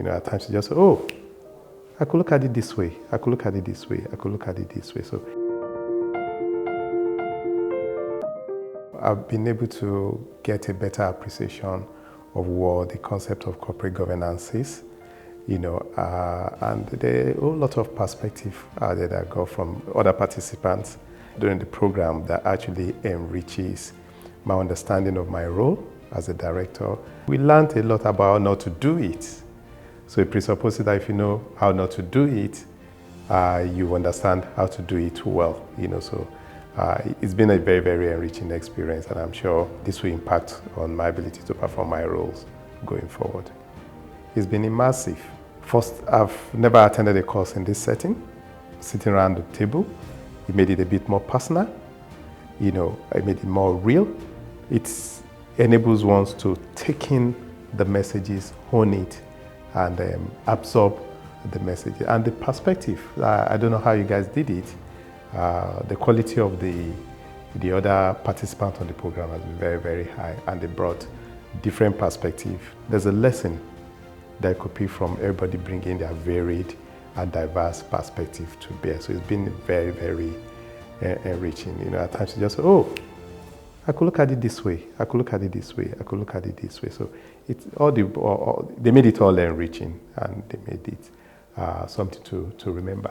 At times you just say, oh, I could look at it this way. I could look at it this way. I could look at it this way. So I've been able to get a better appreciation of what the concept of corporate governance is, and there are a whole lot of perspective that I got from other participants during the program that actually enriches my understanding of my role as a director. We learned a lot about how not to do it. So it presupposes that if you know how not to do it, you understand how to do it well, So it's been a very, very enriching experience, and I'm sure this will impact on my ability to perform my roles going forward. It's been immersive. First, I've never attended a course in this setting, sitting around the table. It made it a bit more personal, it made it more real. It enables one to take in the messages, hone it, and absorb the messages. And the perspective, I don't know how you guys did it. The quality of the other participants on the program has been very, very high, and they brought different perspectives. There's a lesson that could be from everybody bringing their varied and diverse perspective to bear. So it's been very, very enriching. At times you just say, oh, I could look at it this way. I could look at it this way. I could look at it this way. So it's they made it all enriching, and they made it something to remember.